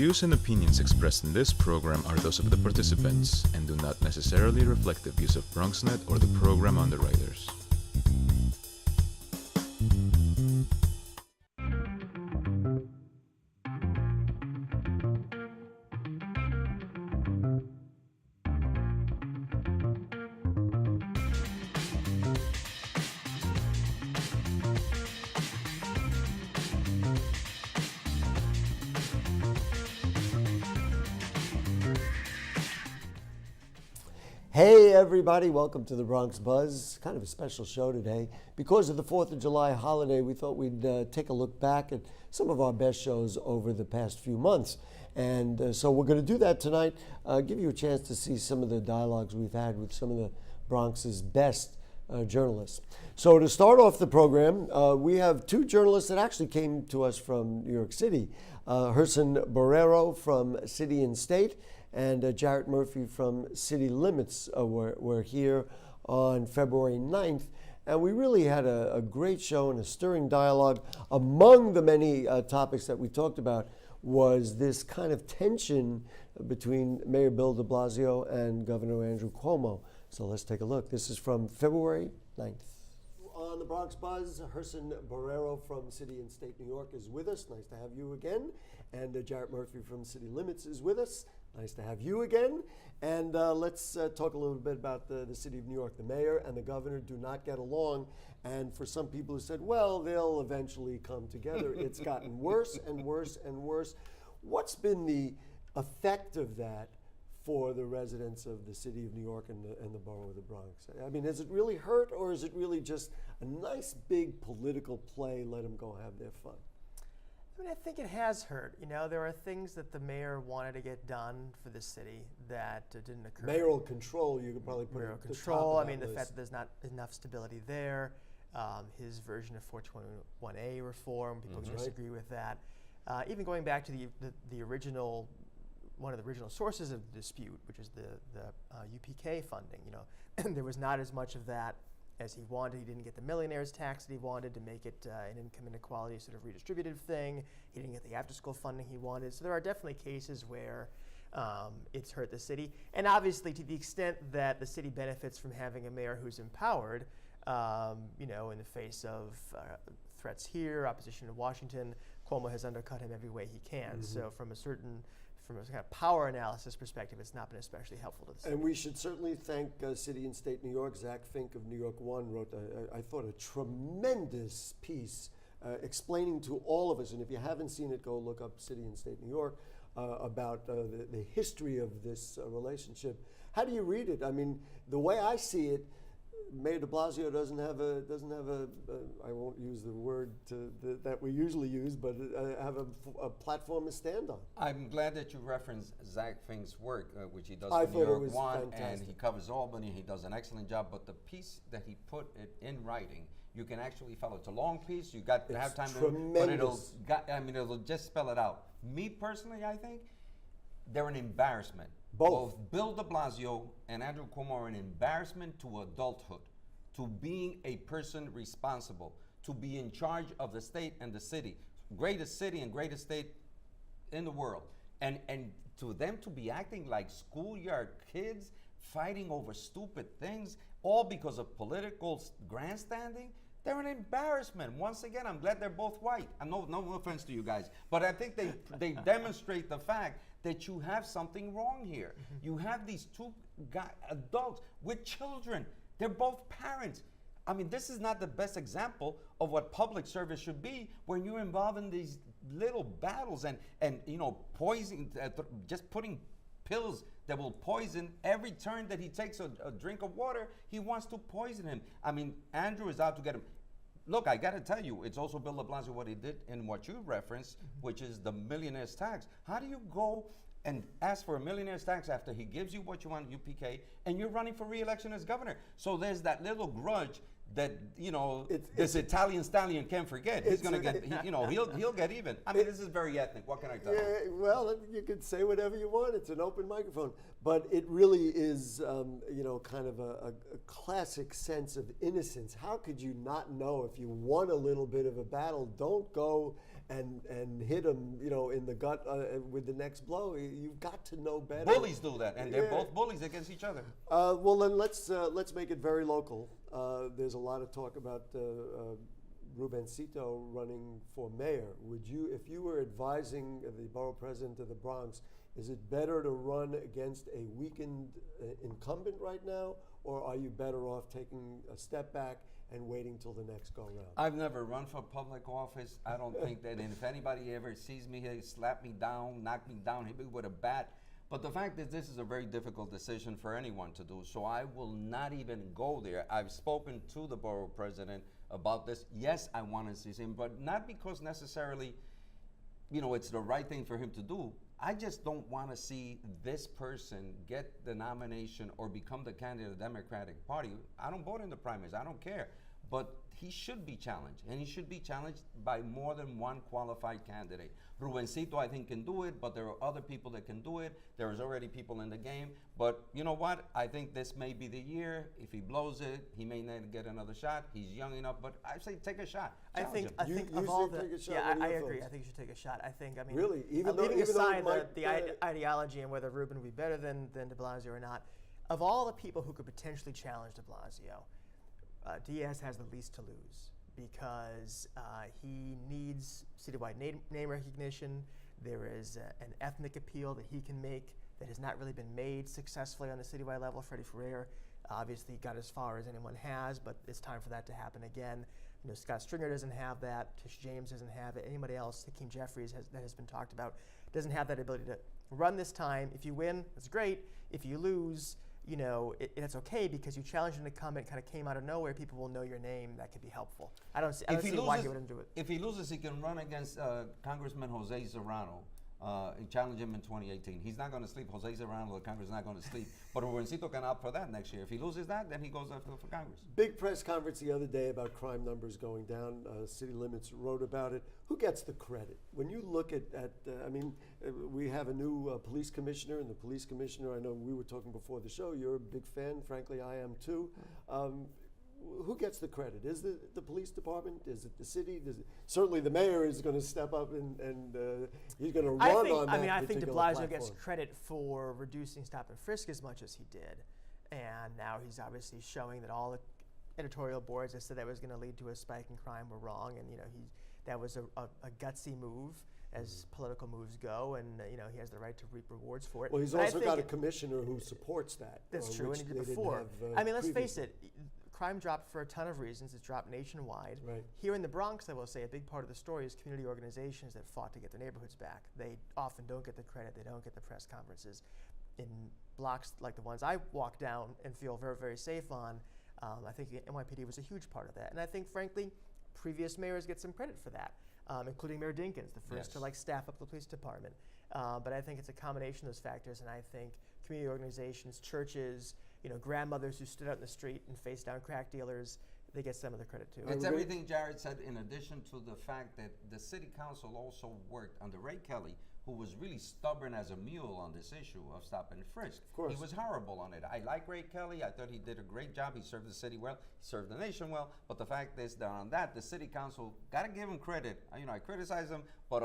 views and opinions expressed in this program are those of the participants and do not necessarily reflect the views of BronxNet or the program underwriters. Hey everybody, welcome to the Bronx Buzz. Kind of a special show today. Because of the 4th of July holiday, we thought we'd take a look back at some of our best shows over the past few months. And so we're going to do that tonight, give you a chance to see some of the dialogues we've had with some of the Bronx's best journalists. So to start off the program, we have two journalists that actually came to us from New York City. Gerson Barrero from City and State and Jarrett Murphy from City Limits were here on February 9th. And we really had a great show and a stirring dialogue. Among the many topics that we talked about was this kind of tension between Mayor Bill de Blasio and Governor Andrew Cuomo. So let's take a look. This is from February 9th. On the Bronx Buzz, Gerson Barrero from City and State New York is with us. Nice to have you again. And Jarrett Murphy from City Limits is with us. Nice to have you again. And let's talk a little bit about the city of New York. The mayor and the governor do not get along. And for some people who said, well, they'll eventually come together, it's gotten worse and worse and worse. What's been the effect of that for the residents of the city of New York and the borough of the Bronx? I mean, has it really hurt, or is it really just a nice big political play, let them go have their fun? I mean, I think it has hurt. You know, there are things that the mayor wanted to get done for the city that didn't occur. Mayoral control, you could probably put Mayoral at the top control. of I mean, that the fact list. that there's not enough stability there. His version of 421A reform, people That's disagree with that. Even going back to the original, one of the original sources of the dispute, which is the UPK funding. You know, there was not as much of that as he wanted. He didn't get the millionaires tax that he wanted to make it an income inequality sort of redistributive thing. He didn't get the after-school funding he wanted. So there are definitely cases where it's hurt the city. And obviously, to the extent that the city benefits from having a mayor who's empowered, you know, in the face of threats here, opposition in Washington, Cuomo has undercut him every way he can. Mm-hmm. So from a kind of power analysis perspective, it's not been especially helpful to the city. And we should certainly thank City and State New York. Zach Fink of New York One wrote, I thought, a tremendous piece explaining to all of us, and if you haven't seen it, go look up City and State New York, about the history of this relationship. How do you read it? I mean, the way I see it, Mayor de Blasio doesn't have a I won't use the word that we usually use, but have a platform to stand on. I'm glad that you referenced Zach Fink's work, which he does I for New thought it York was One, fantastic. and he covers Albany. He does an excellent job. But the piece that he put it in writing, you can actually follow. It's a long piece. You got to have time tremendous. but it'll just spell it out. Me personally, I think they're an embarrassment. Both Bill de Blasio and Andrew Cuomo are an embarrassment to adulthood, to being a person responsible, to be in charge of the state and the city, greatest city and greatest state in the world. And to them to be acting like schoolyard kids, fighting over stupid things, all because of political grandstanding, they're an embarrassment. Once again, I'm glad they're both white. And no offense to you guys, but I think they demonstrate the fact that you have something wrong here. Mm-hmm. You have these two adults with children. They're both parents. I mean, this is not the best example of what public service should be when you're involved in these little battles and you know, poison, just putting pills that will poison every turn that he takes a drink of water. He wants to poison him. I mean, Andrew is out to get him. Look, I got to tell you, it's also Bill de Blasio what he did in what you referenced, which is the millionaire's tax. How do you go and ask for a millionaire's tax after he gives you what you want, UPK, and you're running for re-election as governor? So there's that little grudge that, you know, this Italian stallion can't forget. He's going to get, he'll get even. I mean, this is very ethnic. What can I tell you? Yeah, well, you could say whatever you want. It's an open microphone. But it really is, kind of a classic sense of innocence. How could you not know if you won a little bit of a battle? Don't go and hit him, in the gut with the next blow. You've got to know better. Bullies do that, and they're both bullies against each other. Well, then let's make it very local. There's a lot of talk about Rubencito running for mayor. Would you, if you were advising the borough president of the Bronx, is it better to run against a weakened incumbent right now, or are you better off taking a step back and waiting till the next go round? I've never run for public office. I don't think that, and if anybody ever sees me, he'll slap me down, knock me down, hit me with a bat. But the fact is, this is a very difficult decision for anyone to do, so I will not even go there. I've spoken to the borough president about this. Yes, I want to see him, but not because necessarily, it's the right thing for him to do. I just don't want to see this person get the nomination or become the candidate of the Democratic Party. I don't vote in the primaries. I don't care. But he should be challenged, and he should be challenged by more than one qualified candidate. Rubencito, I think, can do it, but there are other people that can do it. There's already people in the game. But you know what? I think this may be the year. If he blows it, he may not get another shot. He's young enough, but I say take a shot. I think You of all the, take a shot? yeah, What are I your agree. thoughts? I think you should take a shot. I mean, Really? Even though leaving it aside might, the ideology and whether Ruben would be better than de Blasio or not, of all the people who could potentially challenge de Blasio, Diaz has the least to lose because he needs citywide name recognition. There is an ethnic appeal that he can make that has not really been made successfully on the citywide level. Freddie Ferrer obviously got as far as anyone has, but it's time for that to happen again. Scott Stringer doesn't have that. Tish James doesn't have it. Anybody else, Hakeem Jeffries, that has been talked about, doesn't have that ability to run this time. If you win, that's great. If you lose, it's okay because you challenged an incumbent, kind of came out of nowhere. People will know your name. That could be helpful. I don't see why he wouldn't do it. If he loses, he can run against Congressman Jose Serrano. And challenge him in 2018. He's not going to sleep. Jose Serrano, the Congress, is not going to sleep. But Rubencito can opt for that next year. If he loses that, then he goes after for Congress. Big press conference the other day about crime numbers going down. City Limits wrote about it. Who gets the credit? When you look at we have a new police commissioner, and the police commissioner, I know we were talking before the show, you're a big fan. Frankly, I am too. Who gets the credit? Is it the police department? Is it the city? Certainly the mayor is going to step up and he's going to run on that. I think de Blasio platform. gets credit for reducing stop and frisk as much as he did. And now he's obviously showing that all the editorial boards that said that was going to lead to a spike in crime were wrong. And, that was a gutsy move as political moves go. And, he has the right to reap rewards for it. Well, he's also got a commissioner who supports that. That's true, and he did before. Let's face it. Crime dropped for a ton of reasons. It's dropped nationwide. Right. Here in the Bronx, I will say, a big part of the story is community organizations that fought to get their neighborhoods back. They often don't get the credit. They don't get the press conferences. In blocks like the ones I walk down and feel very, very safe on, I think the NYPD was a huge part of that. And I think, frankly, previous mayors get some credit for that, including Mayor Dinkins, the first to staff up the police department. But I think it's a combination of those factors, and I think community organizations, churches, grandmothers who stood out in the street and faced down crack dealers, they get some of the credit too. It's everything Jared said, in addition to the fact that the city council also worked under Ray Kelly, who was really stubborn as a mule on this issue of stop and frisk. Of course. He was horrible on it. I like Ray Kelly. I thought he did a great job. He served the city well. He served the nation well. But the fact is that on that, the city council, got to give him credit. I criticize them, but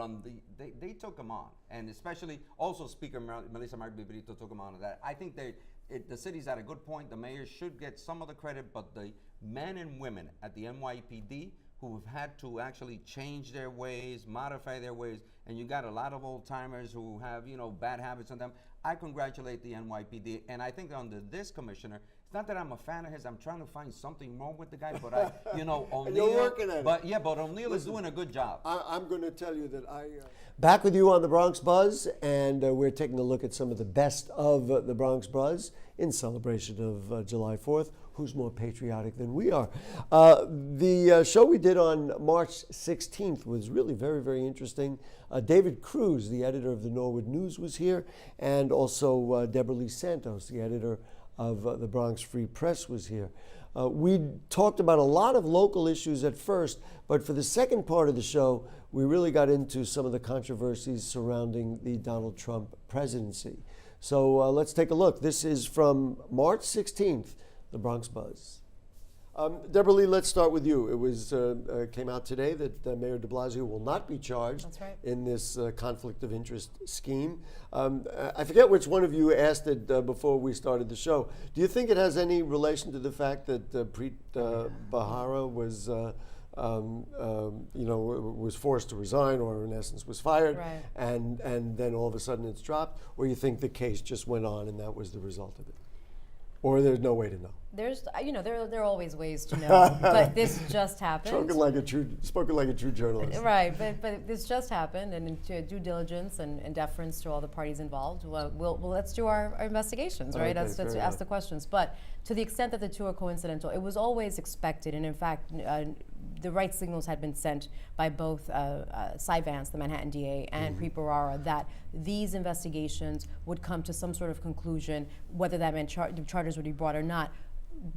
they took him on. And especially, also Speaker Melissa Mark-Vibrito took him on that. I think the city's at a good point. The mayor should get some of the credit, but the men and women at the NYPD who have had to actually change their ways, modify their ways, and you got a lot of old timers who have, bad habits on them. I congratulate the NYPD, and I think under this commissioner, it's not that I'm a fan of his. I'm trying to find something wrong with the guy, but O'Neill. You're working at it. But O'Neill is doing a good job. I'm going to tell you that Back with you on the Bronx Buzz, and we're taking a look at some of the best of the Bronx Buzz in celebration of July 4th. Who's more patriotic than we are? The show we did on March 16th was really very, very interesting. David Cruz, the editor of the Norwood News, was here, and also Deborah Lee Santos, the editor of the Bronx Free Press, was here. We talked about a lot of local issues at first, but for the second part of the show, we really got into some of the controversies surrounding the Donald Trump presidency. So let's take a look. This is from March 16th, the Bronx Buzz. Deborah Lee, let's start with you. It was came out today that Mayor de Blasio will not be charged That's right. in this conflict of interest scheme. I forget which one of you asked it before we started the show. Do you think it has any relation to the fact that Preet Bharara was, was forced to resign, or in essence was fired, Right. and then all of a sudden it's dropped, or you think the case just went on and that was the result of it? Or there's no way to know? There's, there are always ways to know, but this just happened. Spoken like a true journalist. Right, but this just happened, and into due diligence and deference to all the parties involved, let's do our investigations, right? Okay, Let's ask the questions. But to the extent that the two are coincidental, it was always expected, and in fact, the right signals had been sent by both Cy Vance, the Manhattan DA, and Preet Bharara, that these investigations would come to some sort of conclusion, whether that meant the charges would be brought or not,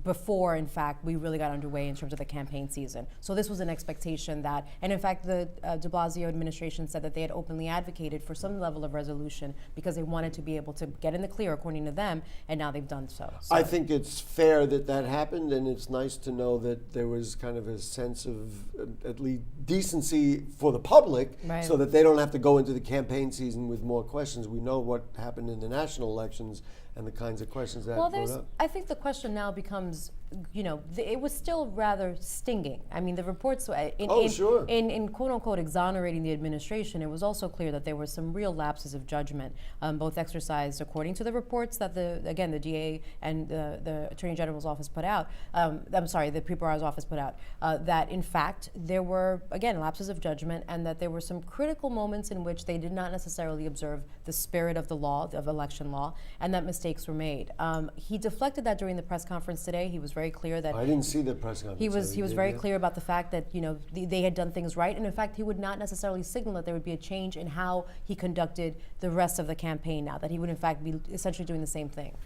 before, in fact, we really got underway in terms of the campaign season. So this was an expectation that, and in fact, the de Blasio administration said that they had openly advocated for some level of resolution because they wanted to be able to get in the clear, according to them, and now they've done so. I think it's fair that happened, and it's nice to know that there was kind of a sense of at least decency for the public, Right. so that they don't have to go into the campaign season with more questions. We know what happened in the national elections and the kinds of questions that brought up. I think the question now becomes, it was still rather stinging. I mean, the reports in quote unquote exonerating the administration, it was also clear that there were some real lapses of judgment, both exercised according to the reports that the DA and the Attorney General's office put out. The Preet Bharara's office put out, that in fact there were, again, lapses of judgment, and that there were some critical moments in which they did not necessarily observe the spirit of the law, of election law, and that mistakes were made. He deflected that during the press conference today. He was very clear that I didn't see the press conference. he was very clear about the fact that they had done things right, and in fact he would not necessarily signal that there would be a change in how he conducted the rest of the campaign now, that he would in fact be essentially doing the same thing.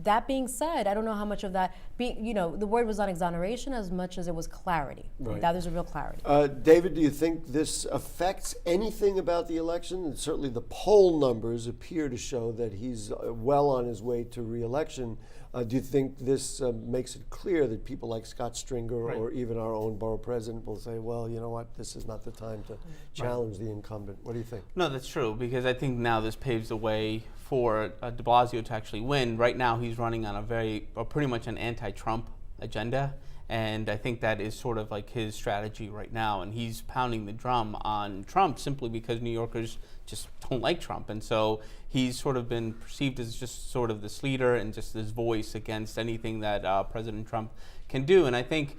That being said, I don't know how much of that, the word was not exoneration as much as it was clarity. Right. Now there's a real clarity. David, do you think this affects anything about the election? And certainly the poll numbers appear to show that he's well on his way to re-election. Do you think this makes it clear that people like Scott Stringer or even our own borough president will say, well, you know what, this is not the time to challenge the incumbent? What do you think? No, that's true, because I think now this paves the way for de Blasio to actually win. Right now he's running on pretty much an anti-Trump agenda, and I think that is sort of like his strategy right now, and he's pounding the drum on Trump simply because New Yorkers just don't like Trump, and so he's sort of been perceived as just sort of this leader and just this voice against anything that President Trump can do. And I think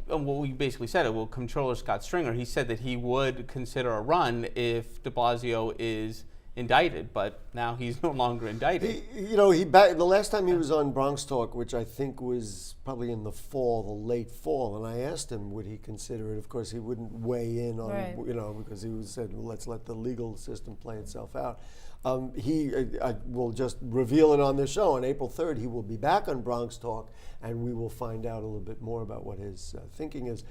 what we basically said, Comptroller Scott Stringer, he said that he would consider a run if de Blasio is indicted, but now he's no longer indicted. The last time he was on Bronx Talk, which I think was probably in the late fall, and I asked him would he consider it. Of course, he wouldn't weigh in on, because he said, well, let's let the legal system play itself out. I will just reveal it on this show. On April 3rd, he will be back on Bronx Talk, and we will find out a little bit more about what his thinking is.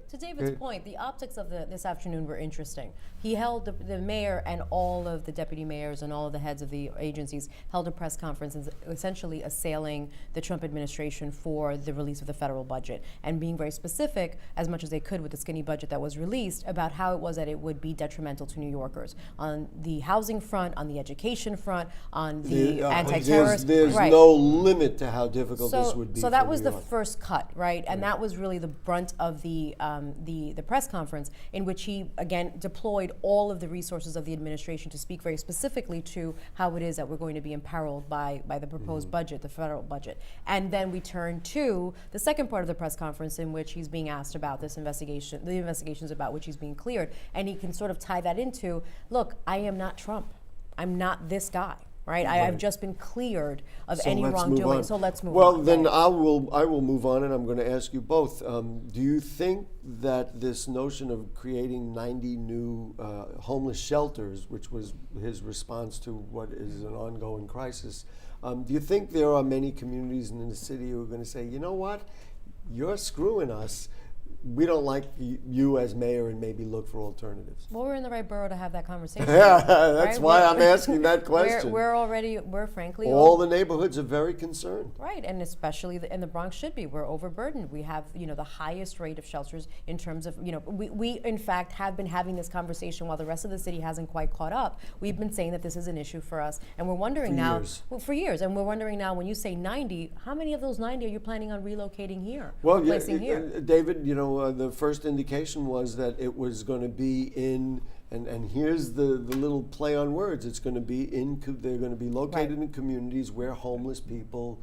To David's point, the optics of this afternoon were interesting. He held, the mayor and all of the deputy mayors and all of the heads of the agencies held a press conference essentially assailing the Trump administration for the release of the federal budget and being very specific, as much as they could with the skinny budget that was released, about how it was that it would be detrimental to New Yorkers on the housing front, on the education front, on the anti-terrorist. There's no limit to how difficult this would be. So that was the first cut, right? And that was really the brunt of the press conference, in which he again deployed all of the resources of the administration to speak very specifically to how it is that we're going to be imperiled by the proposed budget, the federal budget. And then we turn to the second part of the press conference, in which he's being asked about this investigation, the investigations about which he's being cleared, and he can sort of tie that into, look, I am not Trump. I'm not this guy. Right? I've just been cleared of any wrongdoing, so let's move on. Well, then I will move on, and I'm going to ask you both. Do you think that this notion of creating 90 new homeless shelters, which was his response to what is an ongoing crisis, do you think there are many communities in the city who are going to say, you know what, you're screwing us, we don't like you as mayor and maybe look for alternatives. Well, we're in the right borough to have that conversation. Yeah, that's right? why I'm asking that question. We're frankly all the neighborhoods are very concerned. Right, and especially and the Bronx should be. We're overburdened. We have the highest rate of shelters in terms of we in fact have been having this conversation while the rest of the city hasn't quite caught up. We've been saying that this is an issue for us, and we're wondering now for years, and we're wondering now when you say 90, how many of those 90 are you planning on relocating here? Well, placing here? David, the first indication was that it was going to be in, and here's the little play on words. It's going to be they're going to be located in communities where homeless people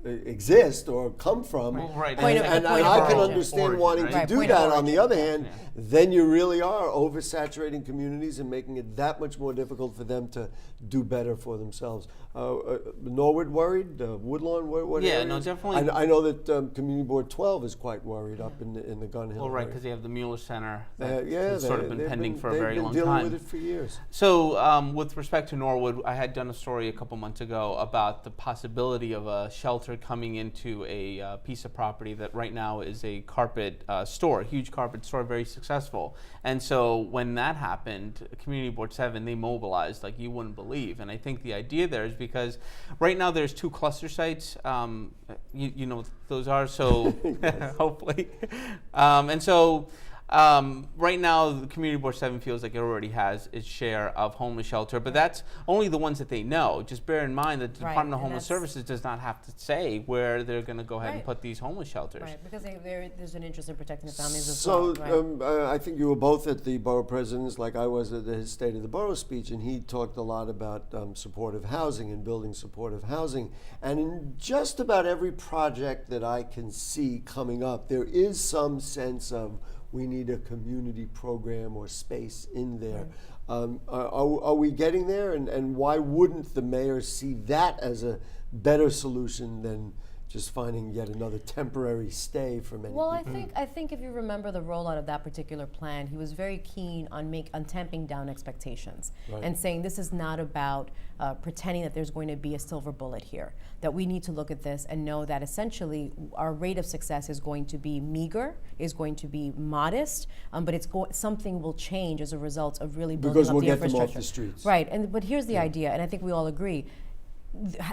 exist or come from. Right. And I can understand wanting to do that. On the other hand, then you really are oversaturating communities and making it that much more difficult for them to do better for themselves. Norwood worried? Woodlawn? What yeah, areas? no, definitely. I know that Community Board 12 is quite worried up in the Gun Hill. Well, right, area. because they have the Mueller Center Yeah, that's sort of been pending for a very long time. They've been dealing with it for years. So with respect to Norwood, I had done a story a couple months ago about the possibility of a shelter coming into a piece of property that right now is a carpet store, a huge carpet store, very successful. And so when that happened, Community Board 7, they mobilized like you wouldn't believe. And I think the idea there is because right now there's 2 cluster sites. You know what those are, so hopefully. And so right now, the Community Board 7 feels like it already has its share of homeless shelter, but that's only the ones that they know. Just bear in mind that the Department of Homeless Services does not have to say where they're going to go ahead and put these homeless shelters. Right, because there's an interest in protecting the families as well. So I think you were both at the borough presidents, like I was at his State of the Borough speech, and he talked a lot about supportive housing and building supportive housing. And in just about every project that I can see coming up, there is some sense of we need a community program or space in there. Are we getting there? And why wouldn't the mayor see that as a better solution than just finding yet another temporary stay for many people? I think if you remember the rollout of that particular plan, he was very keen on tamping down expectations and saying this is not about pretending that there's going to be a silver bullet here, that we need to look at this and know that essentially our rate of success is going to be meager, is going to be modest, but something will change as a result of really building because up we'll the get them infrastructure. off the streets. Right, but here's the idea, and I think we all agree.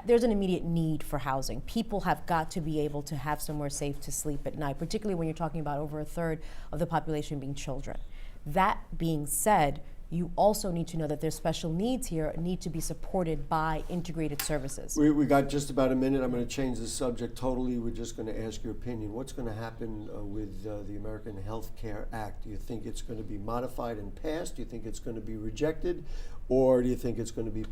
There's an immediate need for housing. People have got to be able to have somewhere safe to sleep at night, particularly when you're talking about over a third of the population being children. That being said, you also need to know that there's special needs here need to be supported by integrated services. We got just about a minute. I'm going to change the subject totally. We're just going to ask your opinion. What's going to happen with the American Health Care Act? Do you think it's going to be modified and passed? Do you think it's going to be rejected? Or do you think it's going to be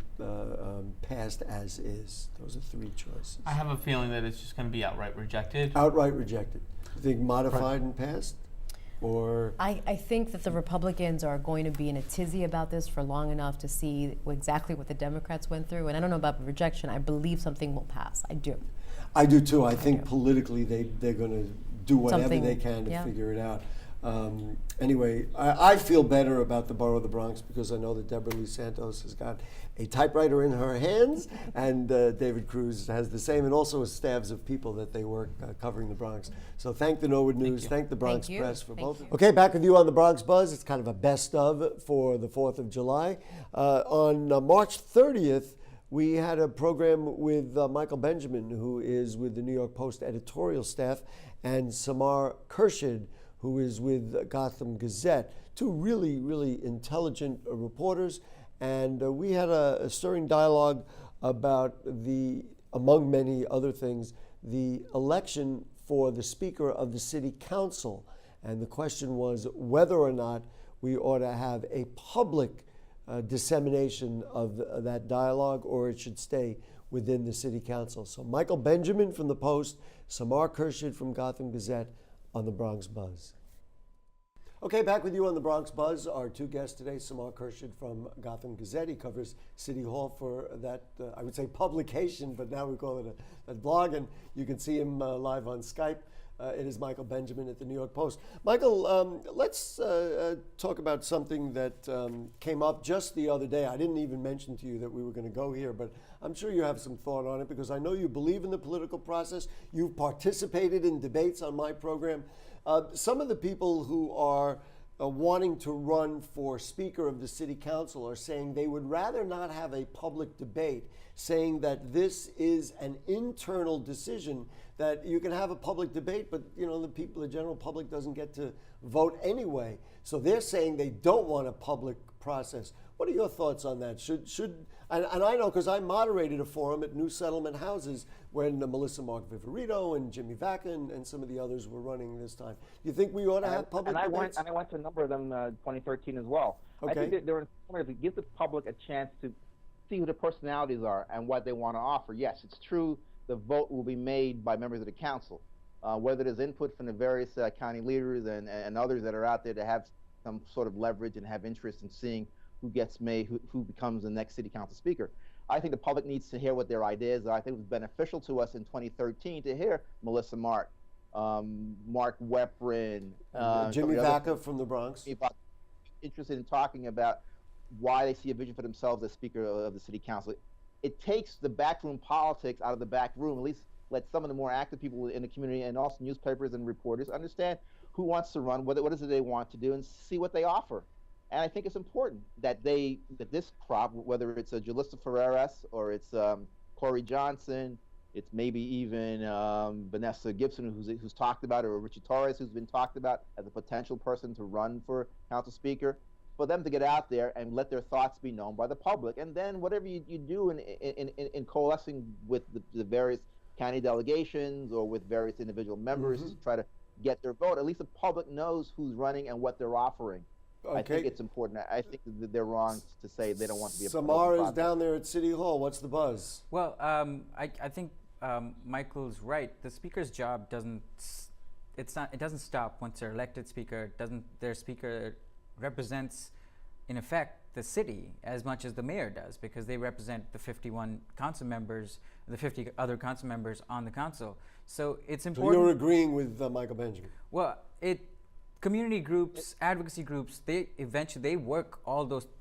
passed as is? Those are 3 choices. I have a feeling that it's just going to be outright rejected. Outright rejected. You think modified and passed? Or I think that the Republicans are going to be in a tizzy about this for long enough to see exactly what the Democrats went through. And I don't know about rejection. I believe something will pass. I do. I do too. I think politically they're going to do whatever they can to figure it out. Anyway, I feel better about the borough of the Bronx because I know that Deborah Lee Santos has got a typewriter in her hands, and David Cruz has the same, and also staffs of people that they work covering the Bronx. So thank the Norwood News, thank the Bronx Press for both. Okay, back with you on the Bronx Buzz. It's kind of a best of for the 4th of July. On March 30th, we had a program with Michael Benjamin, who is with the New York Post editorial staff, and Samar Khurshid, who is with Gotham Gazette. 2 really, really intelligent reporters. And we had a stirring dialogue about among many other things, the election for the Speaker of the City Council. And the question was whether or not we ought to have a public dissemination of that dialogue, or it should stay within the City Council. So Michael Benjamin from the Post, Samar Khurshid from Gotham Gazette on the Bronx Buzz. Okay, back with you on the Bronx Buzz. Our 2 guests today, Samar Khurshid from Gotham Gazette. He covers City Hall for that, I would say publication, but now we call it a blog, and you can see him live on Skype. It is Michael Benjamin at the New York Post. Michael, let's talk about something that came up just the other day. I didn't even mention to you that we were going to go here, but I'm sure you have some thought on it because I know you believe in the political process. You've participated in debates on my program. Some of the people who are wanting to run for Speaker of the City Council are saying they would rather not have a public debate, saying that this is an internal decision, that you can have a public debate, but the general public doesn't get to vote anyway. So they're saying they don't want a public process. What are your thoughts on that? And I know because I moderated a forum at New Settlement Houses when Melissa Mark Viverito and Jimmy Vaca and some of the others were running this time. Do you think we ought to have public debates? I went to a number of them 2013 as well. Okay. I think that they're informative to give the public a chance to see who the personalities are and what they want to offer. Yes, it's true the vote will be made by members of the council. Whether there's input from the various county leaders and others that are out there to have some sort of leverage and have interest in seeing who gets made, who becomes the next city council speaker. I think the public needs to hear what their ideas are. I think it was beneficial to us in 2013 to hear Melissa Mark, Mark Weprin, Jimmy Vaca from the Bronx. Interested in talking about why they see a vision for themselves as Speaker of the City Council. It takes the backroom politics out of the back room, at least let some of the more active people in the community and also newspapers and reporters understand who wants to run, what is it they want to do, and see what they offer. And I think it's important that this crop, whether it's a Julissa Ferreras or it's Corey Johnson, it's maybe even Vanessa Gibson, who's talked about, or Richie Torres, who's been talked about as a potential person to run for council speaker, for them to get out there and let their thoughts be known by the public. And then whatever you do in coalescing with the various county delegations or with various individual members to try to get their vote, at least the public knows who's running and what they're offering. Okay. I think it's important. I think that they're wrong to say they don't want to be a Samara is down there at City Hall. What's the buzz? Well, I think Michael's right. The speaker's job doesn't stop once they're elected speaker. Their speaker represents, in effect, the city as much as the mayor does, because they represent the 51 council members, the 50 other council members on the council. So it's important. So you're agreeing with Michael Benjamin? Well, community groups, advocacy groups, they work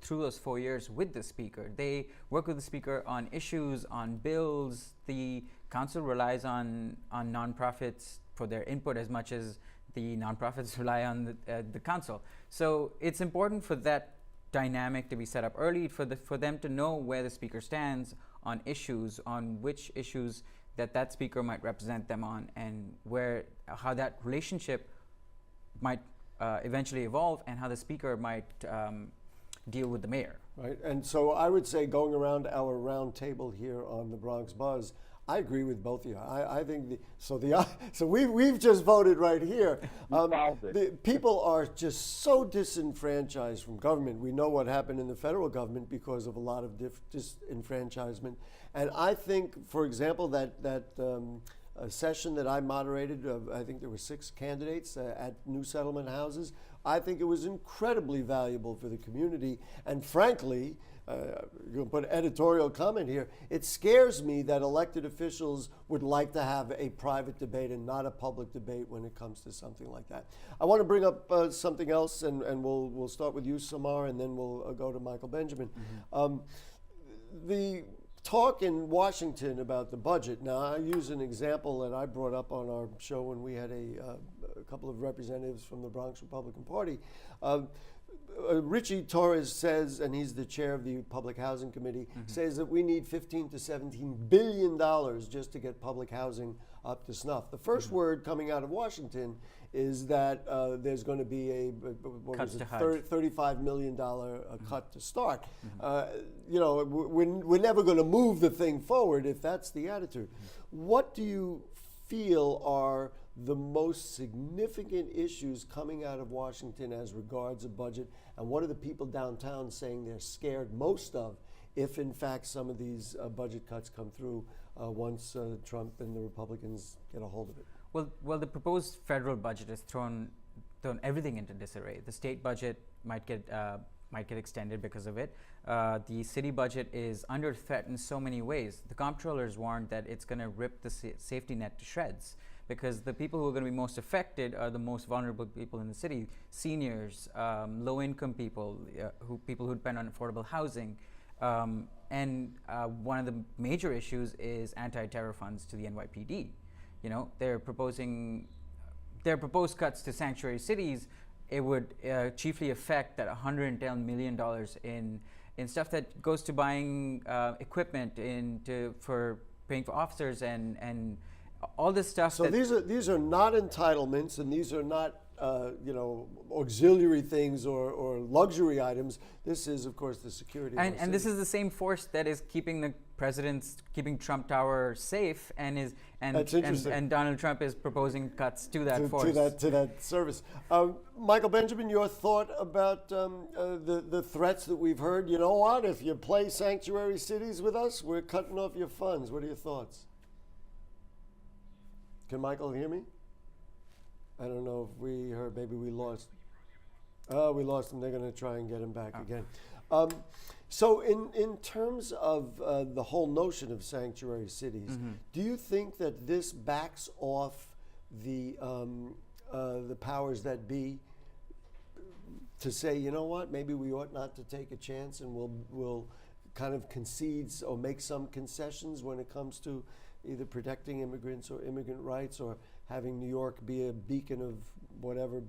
through those 4 years with the speaker. They work with the speaker on issues, on bills. The council relies on nonprofits for their input as much as the nonprofits rely on the council. So it's important for that dynamic to be set up early, for them to know where the speaker stands on issues, on which issues that speaker might represent them on, and how that relationship might eventually evolve, and how the speaker might deal with the mayor. Right, and so I would say, going around our round table here on the Bronx Buzz, I agree with both of you. I think so we've just voted right here. The people are just so disenfranchised from government. We know what happened in the federal government because of a lot of disenfranchisement, and I think, for example, that a session that I moderated, I think there were 6 candidates at New Settlement Houses. I think it was incredibly valuable for the community. And frankly, you can put editorial comment here, it scares me that elected officials would like to have a private debate and not a public debate when it comes to something like that. I want to bring up something else, and we'll start with you, Samar, and then we'll go to Michael Benjamin. The talk in Washington about the budget. Now, I use an example that I brought up on our show when we had a couple of representatives from the Bronx Republican Party. Richie Torres says, and he's the chair of the Public Housing Committee, says that we need $15 to $17 billion just to get public housing up to snuff. The first word coming out of Washington is that there's going to be a $35 million cut to start. We're never going to move the thing forward if that's the attitude. What do you feel are the most significant issues coming out of Washington as regards a budget, and what are the people downtown saying they're scared most of if in fact some of these budget cuts come through once Trump and the Republicans get a hold of it? Well, the proposed federal budget has thrown everything into disarray. The state budget might get extended because of it. The city budget is under threat in so many ways. The comptrollers warned that it's going to rip the safety net to shreds because the people who are going to be most affected are the most vulnerable people in the city: seniors, low-income people, people who depend on affordable housing. And one of the major issues is anti-terror funds to the NYPD. You know, their proposed cuts to sanctuary cities. It would chiefly affect that $110 million in stuff that goes to buying equipment, for paying for officers and all this stuff. So these are not entitlements, and these are not auxiliary things or luxury items. This is, of course, the security. And this is the same force that is keeping Trump Tower safe, and Donald Trump is proposing cuts to that force. To that service. Michael Benjamin, your thought about the threats that we've heard? You know what? If you play sanctuary cities with us, we're cutting off your funds. What are your thoughts? Can Michael hear me? I don't know if we heard. Maybe we lost. We lost him. They're going to try and get him back again. So in terms of the whole notion of sanctuary cities, do you think that this backs off the powers that be to say, you know what, maybe we ought not to take a chance, and we'll kind of concede or make some concessions when it comes to either protecting immigrants or immigrant rights, or having New York be a beacon of whatever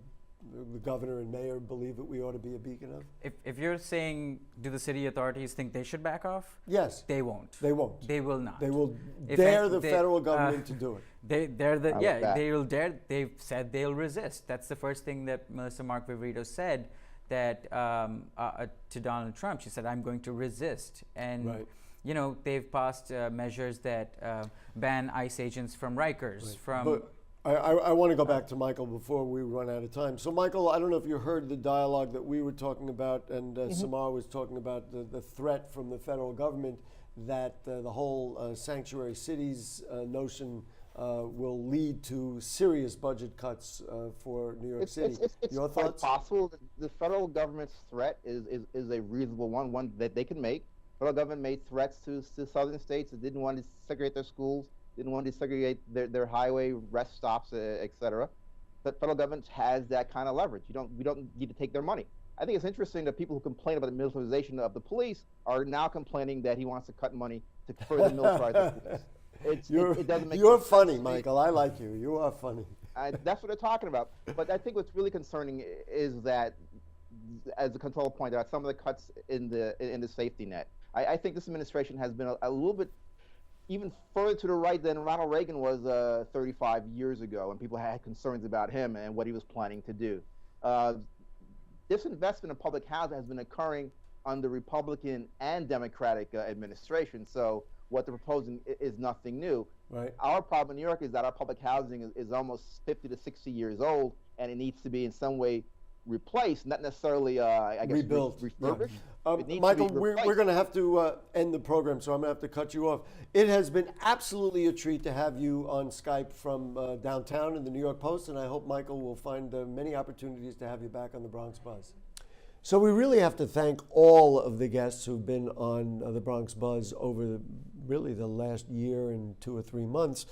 the governor and mayor believe that we ought to be a beacon of? If you're saying, do the city authorities think they should back off? Yes. They won't. They won't. They will not. They will dare the federal government to do it. They will dare. They've said they'll resist. That's the first thing that Melissa Mark Viverito said that to Donald Trump. She said, "I'm going to resist." And right. You know, they've passed measures that ban ICE agents from Rikers. Right. But I want to go back to Michael before we run out of time. So, Michael, I don't know if you heard the dialogue that we were talking about, and Samar was talking about the threat from the federal government that the whole sanctuary cities notion will lead to serious budget cuts for New York City. It's Your quite thoughts? possible. The federal government's threat is a reasonable one that they can make. The federal government made threats to southern states that didn't want to segregate their schools, didn't want to segregate their highway rest stops, et cetera. The federal government has that kind of leverage. We don't need to take their money. I think it's interesting that people who complain about the militarization of the police are now complaining that he wants to cut money to further militarize the police. It doesn't make You're sense. funny, Michael. I like you. You are funny. That's what they're talking about. But I think what's really concerning is that, as the control pointed out, some of the cuts in the safety net. I think this administration has been a little bit even further to the right than Ronald Reagan was 35 years ago, when people had concerns about him and what he was planning to do. This investment in public housing has been occurring under Republican and Democratic administration. So what they're proposing is nothing new. Right. Our problem in New York is that our public housing is almost 50 to 60 years old, and it needs to be in some way replaced, not necessarily, rebuilt. Refurbished. Michael, we're going to have to end the program, so I'm going to have to cut you off. It has been absolutely a treat to have you on Skype from downtown in the New York Post, and I hope Michael will find many opportunities to have you back on the Bronx Buzz. So we really have to thank all of the guests who've been on the Bronx Buzz over really the last year and 2 or 3 months,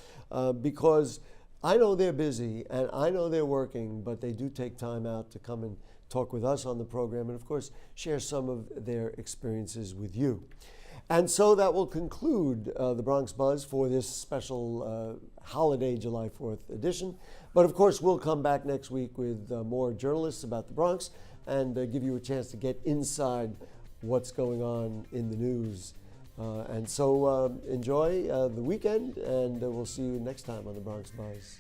because I know they're busy and I know they're working, but they do take time out to come and talk with us on the program and, of course, share some of their experiences with you. And so that will conclude the Bronx Buzz for this special holiday July 4th edition. But, of course, we'll come back next week with more journalists about the Bronx and give you a chance to get inside what's going on in the news. And so enjoy the weekend, and we'll see you next time on the Bronx Buzz.